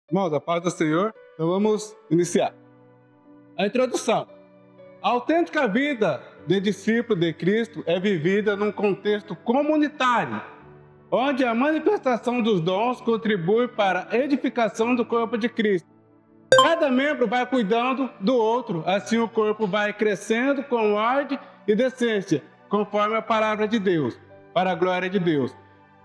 Irmãos, a paz do Senhor. Então vamos iniciar. A introdução. A autêntica vida de discípulo de Cristo é vivida num contexto comunitário, onde a manifestação dos dons contribui para a edificação do corpo de Cristo. Cada membro vai cuidando do outro, assim o corpo vai crescendo com ordem e decência, conforme a palavra de Deus, para a glória de Deus.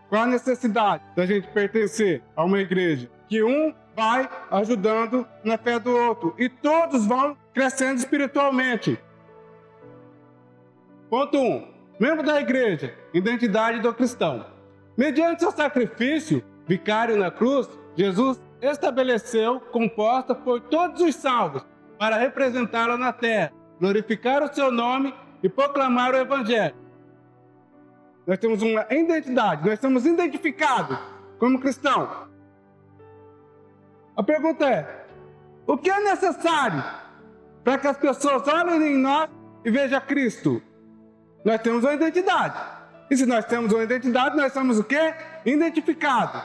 Qual a necessidade da gente pertencer a uma igreja? Que um vai ajudando na fé do outro e todos vão crescendo espiritualmente. Ponto 1. Membro da igreja, identidade do cristão. Mediante seu sacrifício vicário na cruz, Jesus estabeleceu, composta por todos os salvos, para representá-lo na terra, glorificar o seu nome e proclamar o evangelho. Nós temos uma identidade, nós somos identificados como cristãos. A pergunta é, o que é necessário para que as pessoas olhem em nós e vejam Cristo? Nós temos uma identidade. E se nós temos uma identidade, nós somos o quê? Identificados.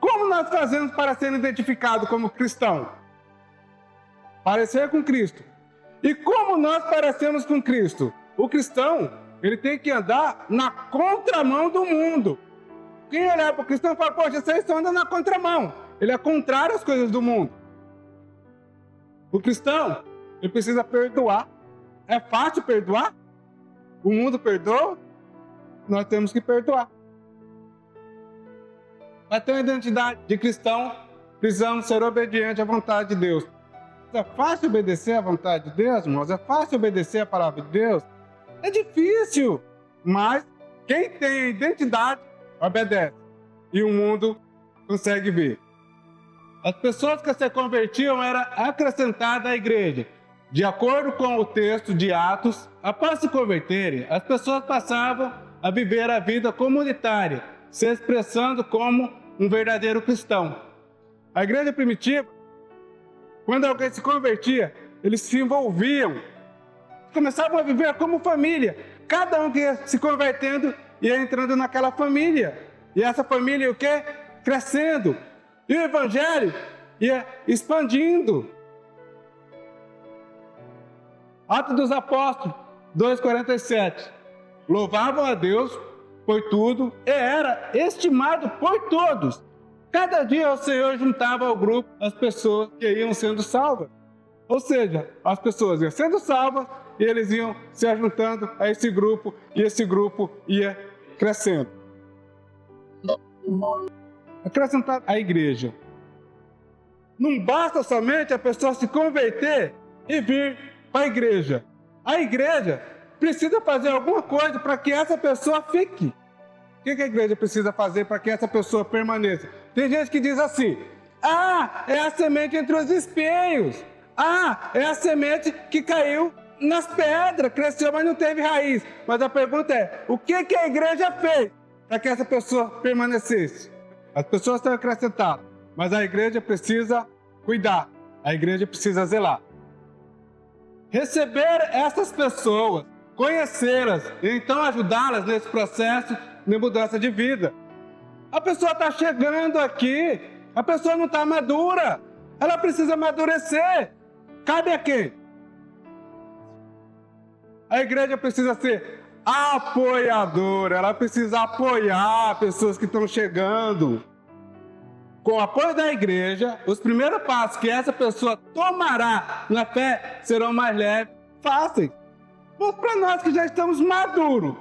Como nós fazemos para ser identificados como cristão? Parecer com Cristo. E como nós parecemos com Cristo? O cristão, ele tem que andar na contramão do mundo. Quem olhar para o cristão fala, poxa, vocês estão andando na contramão. Ele é contrário às coisas do mundo. O cristão, ele precisa perdoar. É fácil perdoar? O mundo perdoa? Nós temos que perdoar. Para ter uma identidade de cristão, precisamos ser obedientes à vontade de Deus. É fácil obedecer à vontade de Deus, irmãos? É fácil obedecer à palavra de Deus? É difícil, mas quem tem a identidade, obedece. E o mundo consegue ver. As pessoas que se convertiam eram acrescentadas à igreja. De acordo com o texto de Atos, após se converterem, as pessoas passavam a viver a vida comunitária, se expressando como um verdadeiro cristão. A igreja primitiva, quando alguém se convertia, eles se envolviam, começavam a viver como família. Cada um que ia se convertendo ia entrando naquela família. E essa família o quê? Crescendo. E o evangelho ia expandindo. Atos dos Apóstolos 2,47. Louvavam a Deus por tudo e era estimado por todos. Cada dia o Senhor juntava ao grupo as pessoas que iam sendo salvas. Ou seja, as pessoas iam sendo salvas e eles iam se ajuntando a esse grupo e esse grupo ia crescendo. Acrescentar a igreja. Não basta somente a pessoa se converter e vir para a igreja. A igreja precisa fazer alguma coisa para que essa pessoa fique. O que a igreja precisa fazer para que essa pessoa permaneça? Tem gente que diz assim, é a semente entre os espinhos. É a semente que caiu nas pedras, cresceu, mas não teve raiz. Mas a pergunta é, o que a igreja fez para que essa pessoa permanecesse? As pessoas estão acrescentadas, mas a igreja precisa cuidar, a igreja precisa zelar. Receber essas pessoas, conhecê-las e então ajudá-las nesse processo de mudança de vida. A pessoa está chegando aqui, a pessoa não está madura, ela precisa amadurecer. Cabe a quem? A igreja precisa ser apoiadora, ela precisa apoiar pessoas que estão chegando. Com o apoio da igreja, os primeiros passos que essa pessoa tomará na fé serão mais leves, fáceis. Mas para nós que já estamos maduros,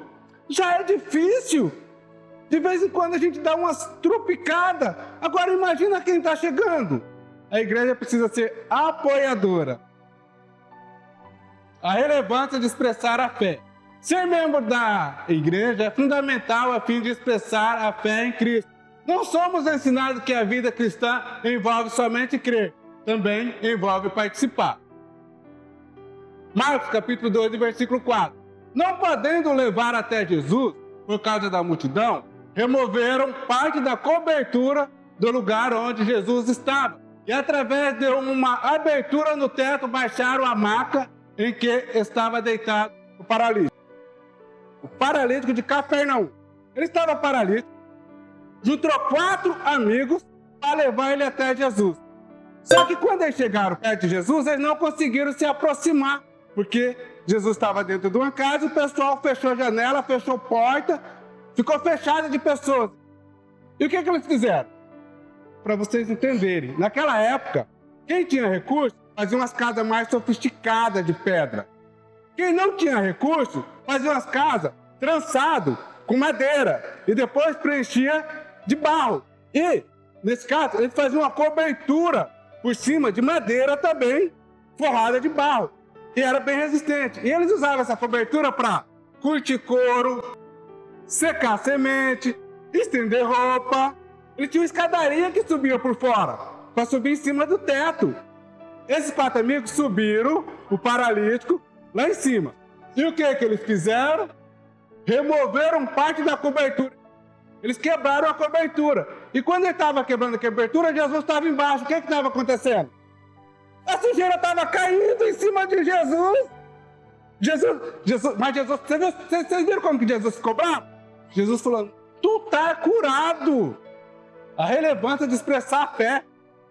já é difícil. De vez em quando a gente dá umas trupicadas. Agora imagina quem está chegando. A igreja precisa ser apoiadora. A relevância de expressar a fé. Ser membro da igreja é fundamental a fim de expressar a fé em Cristo. Não somos ensinados que a vida cristã envolve somente crer, também envolve participar. Marcos capítulo 2, versículo 4. Não podendo levar até Jesus, por causa da multidão, removeram parte da cobertura do lugar onde Jesus estava. E através de uma abertura no teto, baixaram a maca em que estava deitado o paralítico. O paralítico de Cafarnaum. Ele estava paralítico. Juntou 4 amigos para levar ele até Jesus. Só que quando eles chegaram perto de Jesus, eles não conseguiram se aproximar, porque Jesus estava dentro de uma casa, o pessoal fechou a janela, fechou a porta, ficou fechado de pessoas. E o que eles fizeram? Para vocês entenderem, naquela época, quem tinha recurso fazia umas casas mais sofisticadas de pedra. Quem não tinha recurso fazia umas casas trançado com madeira e depois preenchia de barro. E, nesse caso, eles faziam uma cobertura por cima de madeira também, forrada de barro. E era bem resistente. E eles usavam essa cobertura para curtir couro, secar semente, estender roupa. Eles tinham escadaria que subia por fora, para subir em cima do teto. Esses 4 amigos subiram o paralítico lá em cima. E o que eles fizeram? Removeram parte da cobertura. Eles quebraram a cobertura. E quando ele estava quebrando a cobertura, Jesus estava embaixo. O que estava acontecendo? A sujeira estava caindo em cima de Jesus. Mas Jesus, vocês viram como que Jesus ficou bravo? Jesus falou, tu está curado. A relevância de expressar a fé.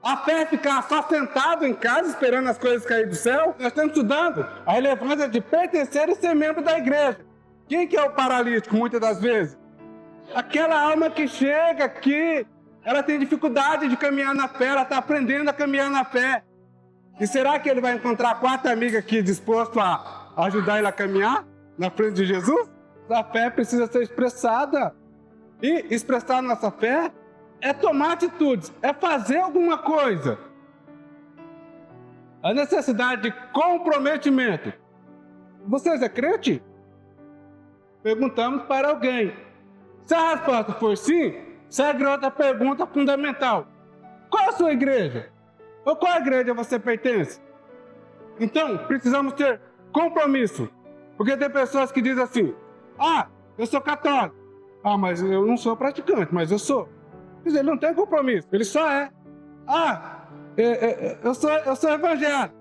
A fé é ficar só sentado em casa esperando as coisas caírem do céu. Nós estamos estudando a relevância de pertencer e ser membro da igreja. Quem que é o paralítico muitas das vezes? Aquela alma que chega aqui, ela tem dificuldade de caminhar na fé, ela está aprendendo a caminhar na fé. E será que ele vai encontrar 4 amigos aqui dispostos a ajudar ele a caminhar na frente de Jesus? A fé precisa ser expressada. E expressar nossa fé é tomar atitudes, é fazer alguma coisa. A necessidade de comprometimento. Vocês é crente? Perguntamos para alguém. Se a resposta for sim, segue outra pergunta fundamental. Qual é a sua igreja? Ou qual igreja você pertence? Então, precisamos ter compromisso. Porque tem pessoas que dizem assim, eu sou católico. Mas eu não sou praticante, mas eu sou. Quer dizer, ele não tem compromisso, ele só é. Eu sou evangélico.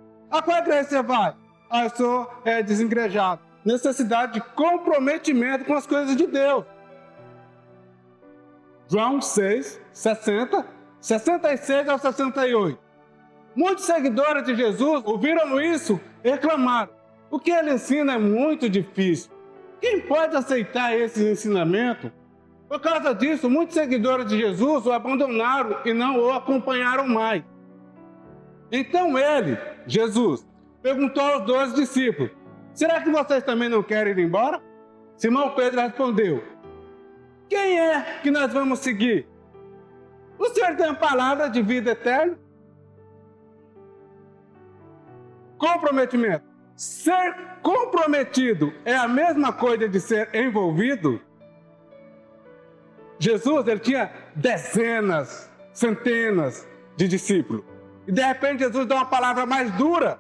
Qual igreja você vai? Eu sou desengrejado. Necessidade de comprometimento com as coisas de Deus. João 6, 60, 66 ao 68. Muitos seguidores de Jesus ouviram isso e reclamaram. O que ele ensina é muito difícil. Quem pode aceitar esse ensinamento? Por causa disso, muitos seguidores de Jesus o abandonaram e não o acompanharam mais. Então ele, Jesus, perguntou aos 12 discípulos, será que vocês também não querem ir embora? Simão Pedro respondeu, quem é que nós vamos seguir? O Senhor tem a palavra de vida eterna? Comprometimento. Ser comprometido é a mesma coisa de ser envolvido? Jesus, ele tinha dezenas, centenas de discípulos. E de repente Jesus dá uma palavra mais dura.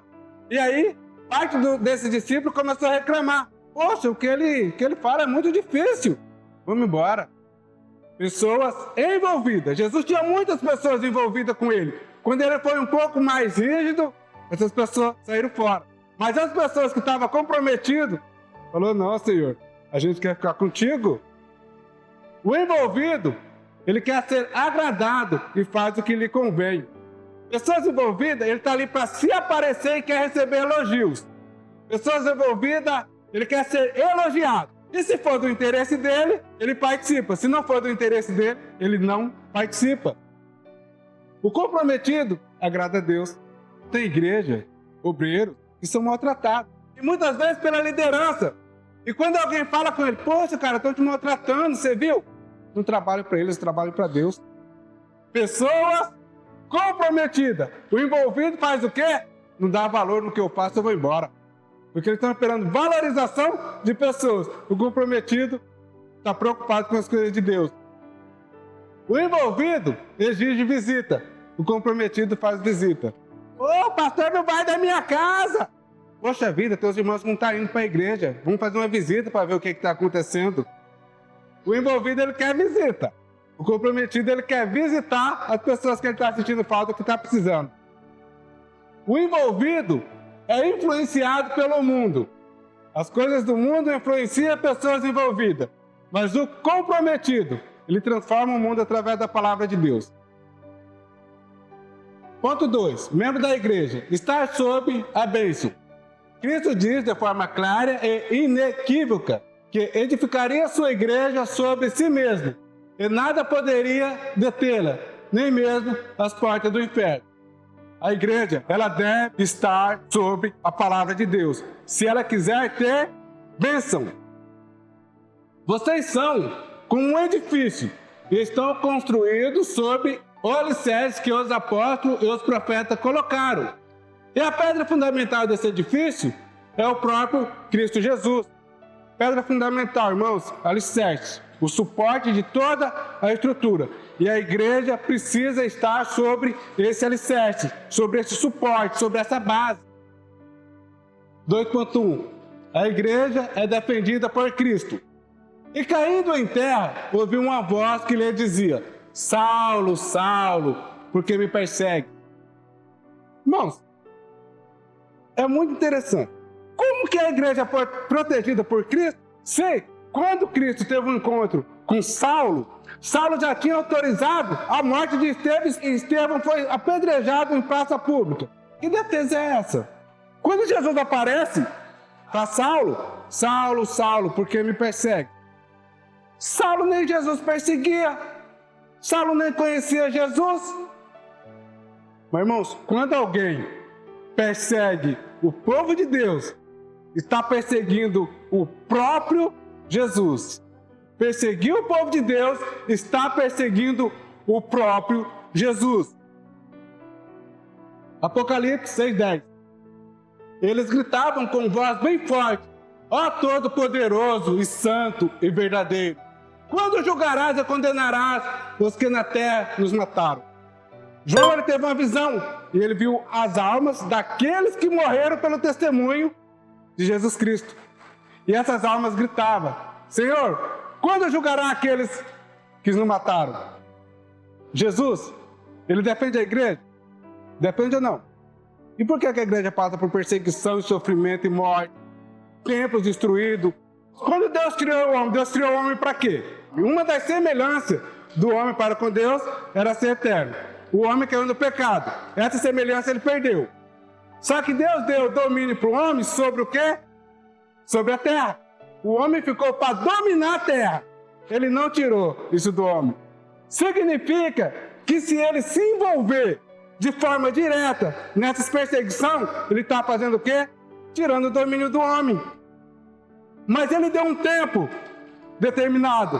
E aí, parte desse discípulo começou a reclamar. Poxa, o que ele fala é muito difícil. Vamos embora. Pessoas envolvidas. Jesus tinha muitas pessoas envolvidas com ele. Quando ele foi um pouco mais rígido, essas pessoas saíram fora. Mas as pessoas que estavam comprometidas, falou, não, Senhor, a gente quer ficar contigo. O envolvido, ele quer ser agradado e faz o que lhe convém. Pessoas envolvidas, ele está ali para se aparecer e quer receber elogios. Pessoas envolvidas, ele quer ser elogiado. E se for do interesse dele, ele participa. Se não for do interesse dele, ele não participa. O comprometido agrada a Deus. Tem igreja, obreiros, que são maltratados. E muitas vezes pela liderança. E quando alguém fala com ele, poxa, cara, estão te maltratando, você viu? Não trabalho para eles, trabalho para Deus. Pessoas comprometidas. O envolvido faz o quê? Não dá valor no que eu faço, eu vou embora. Porque eles estão esperando valorização de pessoas. O comprometido está preocupado com as coisas de Deus. O envolvido exige visita. O comprometido faz visita. Ô, pastor, não vai da minha casa. Poxa vida, teus irmãos não estão indo para a igreja. Vamos fazer uma visita para ver o que está acontecendo. O envolvido, ele quer visita. O comprometido, ele quer visitar as pessoas que ele está sentindo falta, que está precisando. O envolvido é influenciado pelo mundo. As coisas do mundo influenciam pessoas envolvidas. Mas o comprometido, ele transforma o mundo através da palavra de Deus. Ponto 2. Membro da igreja. Estar sob a bênção. Cristo diz de forma clara e inequívoca que edificaria sua igreja sobre si mesmo e nada poderia detê-la, nem mesmo as portas do inferno. A igreja, ela deve estar sob a palavra de Deus, se ela quiser ter bênção. Vocês são como um edifício e estão construídos sobre o alicerce que os apóstolos e os profetas colocaram. E a pedra fundamental desse edifício é o próprio Cristo Jesus. Pedra fundamental, irmãos, alicerce, o suporte de toda a estrutura. E a igreja precisa estar sobre esse alicerce, sobre esse suporte, sobre essa base. 2.1. A igreja é defendida por Cristo. E caindo em terra, ouviu uma voz que lhe dizia: Saulo, Saulo, por que me persegue? Irmãos, é muito interessante. Como que a igreja foi protegida por Cristo? Se, quando Cristo teve um encontro com Saulo, Saulo já tinha autorizado a morte de Estevão e Estevão foi apedrejado em praça pública. Que defesa é essa? Quando Jesus aparece para Saulo, Saulo, Saulo, por que me persegue? Saulo nem Jesus perseguia. Saulo nem conhecia Jesus. Mas, irmãos, quando alguém persegue o povo de Deus, está perseguindo o próprio Jesus. Perseguir o povo de Deus está perseguindo o próprio Jesus. Apocalipse 6:10. Eles gritavam com voz bem forte: ó Todo-Poderoso e Santo e Verdadeiro, quando julgarás e condenarás os que na terra nos mataram? João, ele teve uma visão e ele viu as almas daqueles que morreram pelo testemunho de Jesus Cristo. E essas almas gritavam: Senhor, quando julgará aqueles que nos mataram? Jesus, ele defende a igreja? Defende ou não? E por que a igreja passa por perseguição, sofrimento e morte? Templos destruídos. Quando Deus criou o homem para quê? Uma das semelhanças do homem para com Deus era ser eterno. O homem caiu no pecado. Essa semelhança ele perdeu. Só que Deus deu domínio para o homem sobre o quê? Sobre a terra. O homem ficou para dominar a terra. Ele não tirou isso do homem. Significa que se ele se envolver de forma direta nessas perseguições, ele está fazendo o quê? Tirando o domínio do homem. Mas ele deu um tempo determinado,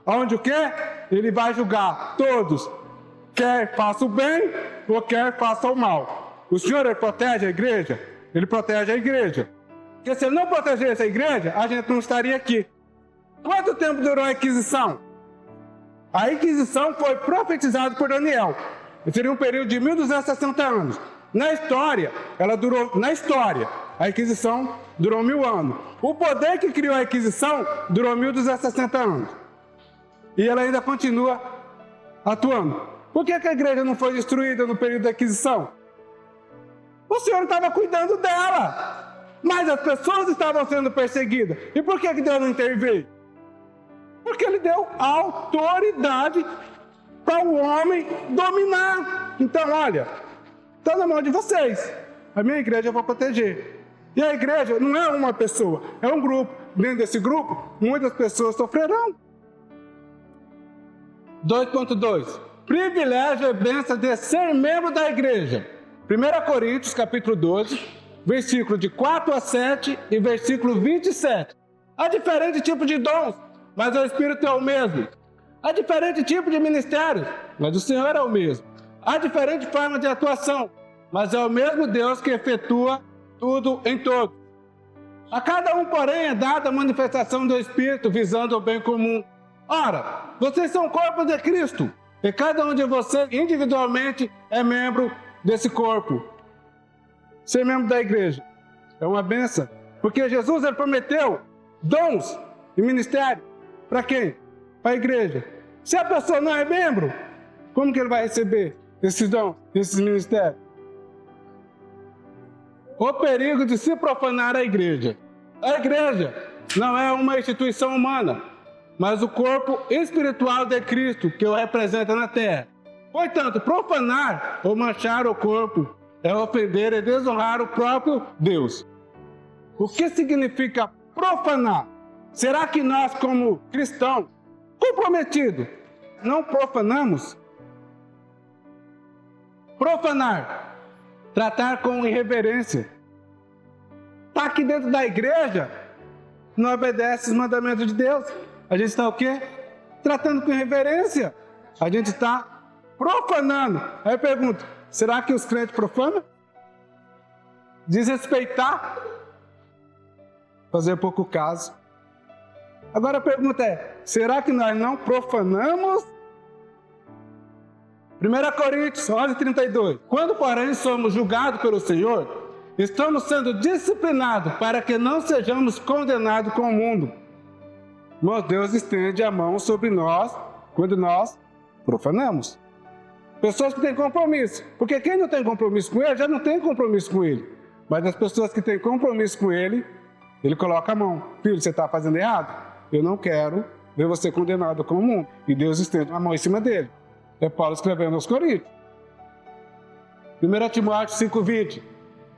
onde o quê? Ele vai julgar todos, quer faça o bem ou quer faça o mal. O Senhor, ele protege a igreja? Ele protege a igreja. Porque se ele não protegesse a igreja, a gente não estaria aqui. Quanto tempo durou a Inquisição? A Inquisição foi profetizada por Daniel. Seria um período de 1260 anos. Na história, a Inquisição durou 1000 anos. O poder que criou a Inquisição durou 1260 anos. E ela ainda continua atuando. Por que a igreja não foi destruída no período da Inquisição? O Senhor estava cuidando dela. Mas as pessoas estavam sendo perseguidas. E por que Deus não interveio? Porque Ele deu autoridade para o homem dominar. Então, olha, está na mão de vocês. A minha igreja eu vou proteger. E a igreja não é uma pessoa, é um grupo. Dentro desse grupo, muitas pessoas sofrerão. 2.2. Privilégio e bênção de ser membro da igreja. 1 Coríntios, capítulo 12, versículo de 4 a 7 e versículo 27. Há diferentes tipos de dons, mas o Espírito é o mesmo. Há diferentes tipos de ministérios, mas o Senhor é o mesmo. Há diferentes formas de atuação, mas é o mesmo Deus que efetua tudo em todos. A cada um, porém, é dada a manifestação do Espírito, visando o bem comum. Ora, vocês são corpo de Cristo, e cada um de vocês individualmente é membro desse corpo. Ser membro da igreja é uma bênção, porque Jesus ele prometeu dons e ministério. Para quem? Para a igreja. Se a pessoa não é membro, como que ele vai receber esses dons, esses ministérios? O perigo de se profanar a igreja. A igreja não é uma instituição humana, mas o corpo espiritual de Cristo que o representa na terra. Portanto, profanar ou manchar o corpo é ofender e desonrar o próprio Deus. O que significa profanar? Será que nós, como cristãos comprometidos, não profanamos? Profanar, tratar com irreverência. Está aqui dentro da igreja, não obedece os mandamentos de Deus. A gente está o quê? Tratando com irreverência. A gente está profanando. Aí eu pergunto, será que os crentes profanam? Desrespeitar? Fazer pouco caso. Agora a pergunta é, será que nós não profanamos? 1 Coríntios 11:32. Quando, porém, somos julgados pelo Senhor, estamos sendo disciplinados para que não sejamos condenados com o mundo. Mas Deus estende a mão sobre nós quando nós profanamos. Pessoas que têm compromisso. Porque quem não tem compromisso com ele, já não tem compromisso com ele. Mas as pessoas que têm compromisso com ele, ele coloca a mão. Filho, você está fazendo errado? Eu não quero ver você condenado com o mundo. E Deus estende a mão em cima dele. É Paulo escrevendo aos Coríntios. 1 Timóteo 5:20.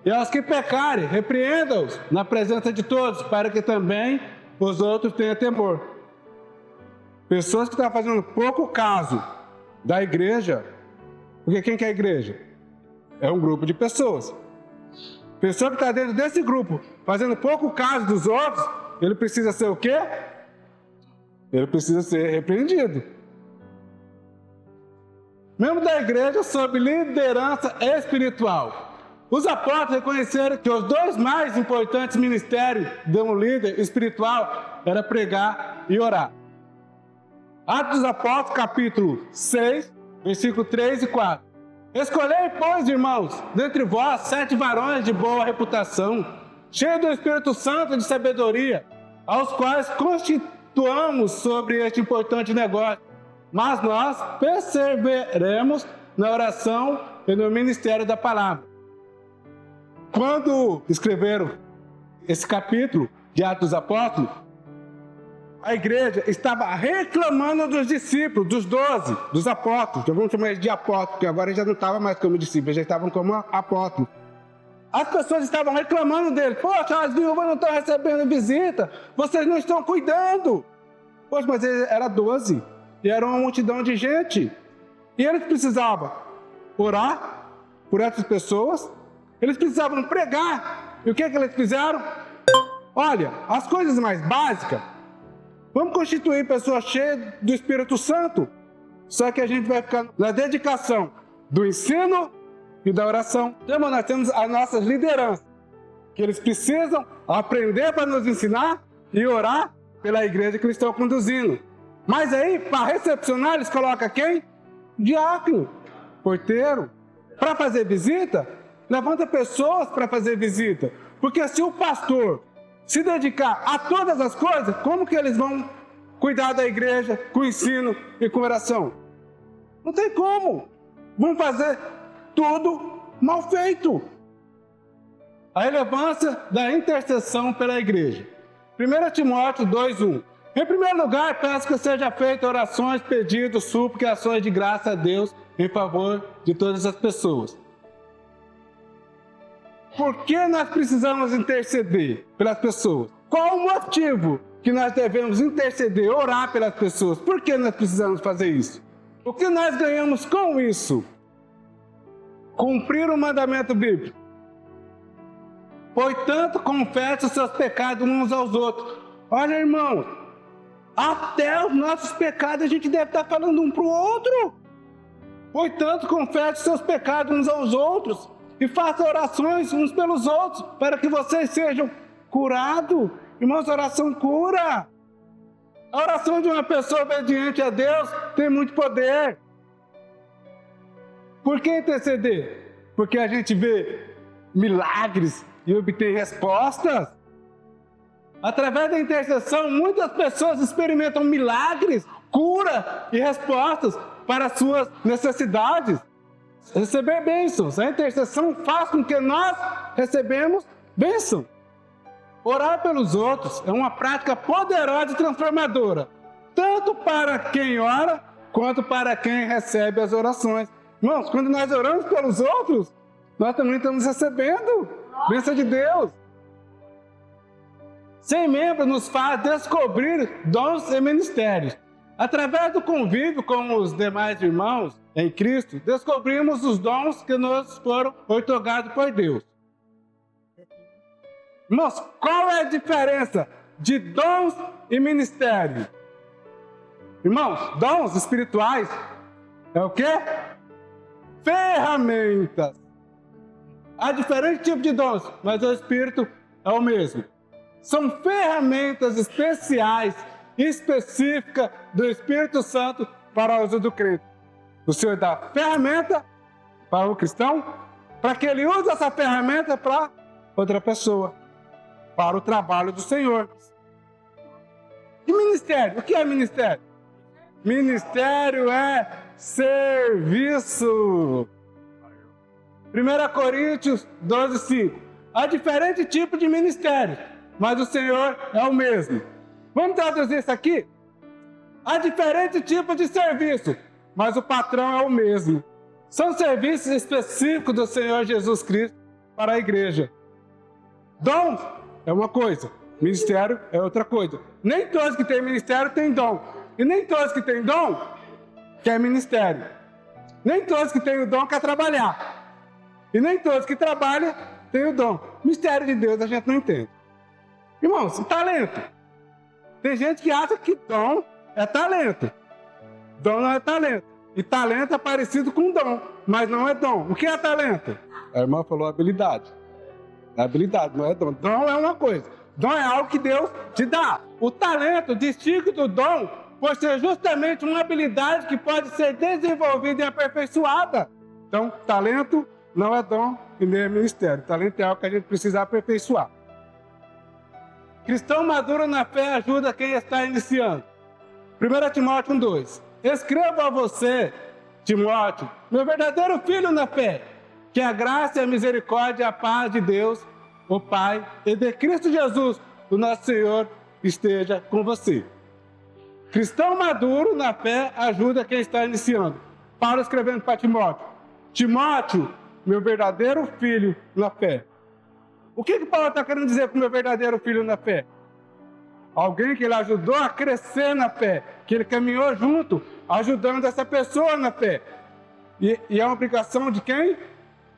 E aos que pecarem, repreenda-os na presença de todos, para que também os outros tenham temor. Pessoas que estão fazendo pouco caso da igreja, porque quem que é a igreja? É um grupo de pessoas. Pessoa que está dentro desse grupo, fazendo pouco caso dos outros, ele precisa ser o quê? Ele precisa ser repreendido. Membro da igreja sob liderança espiritual. Os apóstolos reconheceram que os dois mais importantes ministérios de um líder espiritual era pregar e orar. Atos dos Apóstolos, capítulo 6, versículo 3 e 4. Escolhei, pois, irmãos, dentre vós 7 varões de boa reputação, cheios do Espírito Santo e de sabedoria, aos quais constituamos sobre este importante negócio. Mas nós perseveremos na oração e no ministério da palavra. Quando escreveram esse capítulo de Atos dos Apóstolos, a igreja estava reclamando dos discípulos, dos 12, dos apóstolos. Já vamos chamar eles de apóstolos, porque agora eles já não estavam mais como discípulos, já estavam como apóstolos. As pessoas estavam reclamando deles. Poxa, as viúvas não estão recebendo visita, vocês não estão cuidando. Poxa, mas eles eram 12, e era uma multidão de gente. E eles precisavam orar por essas pessoas, eles precisavam pregar. E o que é que eles fizeram? Olha, as coisas mais básicas, vamos constituir pessoas cheias do Espírito Santo. Só que a gente vai ficar na dedicação do ensino e da oração. Então, nós temos as nossas lideranças, que eles precisam aprender para nos ensinar e orar pela igreja que eles estão conduzindo. Mas aí, para recepcionar, eles colocam quem? Diácono, porteiro. Para fazer visita, levanta pessoas para fazer visita. Porque se o pastor se dedicar a todas as coisas, como que eles vão cuidar da igreja com ensino e com oração? Não tem como. Vão fazer tudo mal feito. A relevância da intercessão pela igreja. 1 Timóteo 2:1. Em primeiro lugar, peço que seja feita orações, pedidos, súplicas e ações de graça a Deus em favor de todas as pessoas. Por que nós precisamos interceder pelas pessoas? Qual o motivo que nós devemos interceder, orar pelas pessoas? Por que nós precisamos fazer isso? O que nós ganhamos com isso? Cumprir o mandamento bíblico. Portanto, confesse os seus pecados uns aos outros. Olha, irmão, até os nossos pecados a gente deve estar falando um para o outro. Portanto, confesse os seus pecados uns aos outros. E faça orações uns pelos outros, para que vocês sejam curados. Irmãos, a oração cura. A oração de uma pessoa obediente a Deus tem muito poder. Por que interceder? Porque a gente vê milagres e obtém respostas. Através da intercessão, muitas pessoas experimentam milagres, cura e respostas para as suas necessidades. Receber bênçãos. A intercessão faz com que nós recebemos bênção. Orar pelos outros é uma prática poderosa e transformadora, tanto para quem ora, quanto para quem recebe as orações. Irmãos, quando nós oramos pelos outros, nós também estamos recebendo bênção de Deus. Ser membro nos faz descobrir dons e ministérios. Através do convívio com os demais irmãos em Cristo, descobrimos os dons que nos foram outorgados por Deus. Irmãos, qual é a diferença de dons e ministério? Irmãos, dons espirituais é o quê? Ferramentas. Há diferentes tipos de dons, mas o Espírito é o mesmo. São ferramentas especiais e específicas do Espírito Santo para o uso do crente. O Senhor dá ferramenta para o cristão, para que ele use essa ferramenta para outra pessoa, para o trabalho do Senhor. E ministério? O que é ministério? Ministério é serviço. 1 Coríntios 12:5. Há diferentes tipos de ministérios, mas o Senhor é o mesmo. Vamos traduzir isso aqui? Há diferentes tipos de serviço, mas o patrão é o mesmo. São serviços específicos do Senhor Jesus Cristo para a igreja. Dom é uma coisa, ministério é outra coisa. Nem todos que têm ministério têm dom. E nem todos que têm dom querem ministério. Nem todos que têm o dom querem trabalhar. E nem todos que trabalham têm o dom. Mistério de Deus a gente não entende. Irmãos, talento. Tem gente que acha que dom é talento. Dom não é talento. E talento é parecido com dom, mas não é dom. O que é talento? A irmã falou habilidade. É habilidade, não é dom. Dom é uma coisa. Dom é algo que Deus te dá. O talento distingue do dom por ser justamente uma habilidade que pode ser desenvolvida e aperfeiçoada. Então, talento não é dom e nem é ministério. Talento é algo que a gente precisa aperfeiçoar. Cristão maduro na fé ajuda quem está iniciando. 1 Timóteo 1:2. Escrevo a você, Timóteo, meu verdadeiro filho na fé, que a graça e a misericórdia e a paz de Deus, o Pai, e de Cristo Jesus, o nosso Senhor, esteja com você. Cristão maduro na fé ajuda quem está iniciando. Paulo escrevendo para Timóteo. Timóteo, meu verdadeiro filho na fé. O que Paulo está querendo dizer com meu verdadeiro filho na fé? Alguém que ele ajudou a crescer na fé, que ele caminhou junto, ajudando essa pessoa na fé. E é uma obrigação de quem?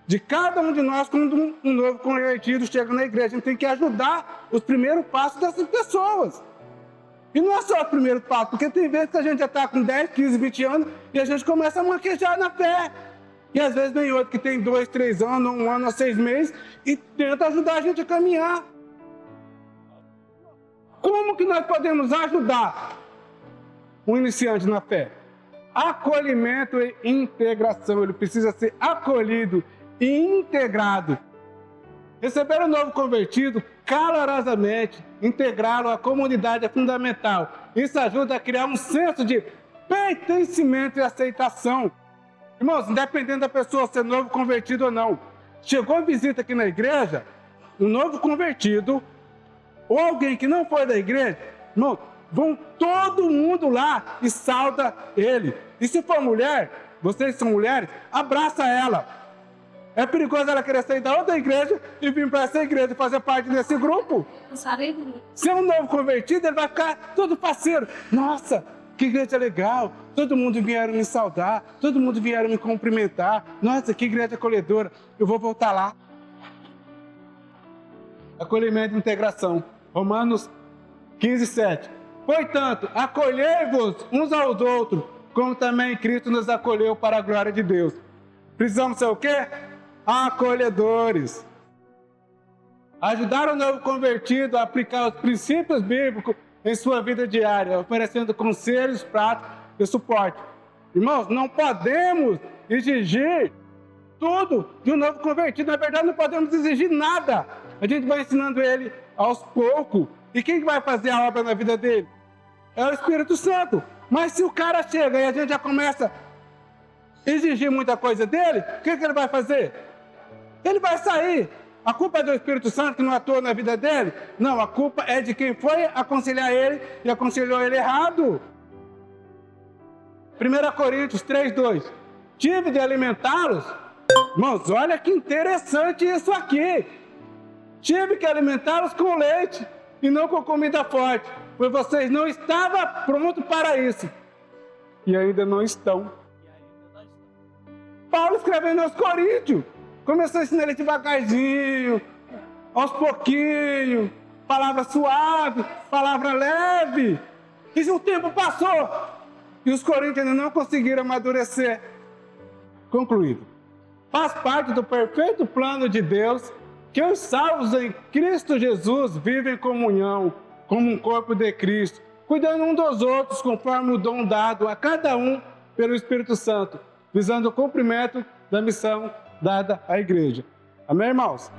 De cada um de nós, quando um novo convertido chega na igreja. A gente tem que ajudar os primeiros passos dessas pessoas. E não é só o primeiro passo, porque tem vezes que a gente já está com 10, 15, 20 anos e a gente começa a manquejar na fé. E às vezes vem outro que tem 2, 3 anos, 1 ano, 6 meses e tenta ajudar a gente a caminhar. Como que nós podemos ajudar um iniciante na fé? Acolhimento e integração. Ele precisa ser acolhido e integrado. Receber um novo convertido calorosamente, integrá-lo à comunidade é fundamental. Isso ajuda a criar um senso de pertencimento e aceitação. Irmãos, independente da pessoa ser novo convertido ou não, chegou a visita aqui na igreja, um novo convertido, ou alguém que não foi da igreja, irmão, vão todo mundo lá e sauda ele. E se for mulher, vocês são mulheres, abraça ela. É perigoso ela querer sair da outra igreja e vir para essa igreja fazer parte desse grupo. Se é um novo convertido, ele vai ficar todo parceiro. Nossa, que igreja legal. Todo mundo vieram me saudar, todo mundo vieram me cumprimentar. Nossa, que igreja acolhedora. Eu vou voltar lá. Acolhimento e integração. Romanos 15:7. Portanto, acolhei-vos uns aos outros, como também Cristo nos acolheu para a glória de Deus. Precisamos ser o quê? Acolhedores. Ajudar o novo convertido a aplicar os princípios bíblicos em sua vida diária, oferecendo conselhos práticos e suporte. Irmãos, não podemos exigir tudo de um novo convertido. Na verdade, não podemos exigir nada. A gente vai ensinando ele aos poucos. E quem vai fazer a obra na vida dele? É o Espírito Santo. Mas se o cara chega e a gente já começa a exigir muita coisa dele, o que ele vai fazer? Ele vai sair. A culpa é do Espírito Santo que não atuou na vida dele? Não, a culpa é de quem foi aconselhar ele e aconselhou ele errado. 1 Coríntios 3:2. Tive de alimentá-los? Irmãos, olha que interessante isso aqui. Tive que alimentá-los com leite e não com comida forte, pois vocês não estavam prontos para isso. E ainda não estão. Paulo escrevendo aos Coríntios, começou a ensinar ele devagarzinho, aos pouquinhos, palavra suave, palavra leve. E o tempo passou e os coríntios ainda não conseguiram amadurecer. Concluído. Faz parte do perfeito plano de Deus que os salvos em Cristo Jesus vivem em comunhão, como um corpo de Cristo, cuidando um dos outros conforme o dom dado a cada um pelo Espírito Santo, visando o cumprimento da missão dada à igreja. Amém, irmãos?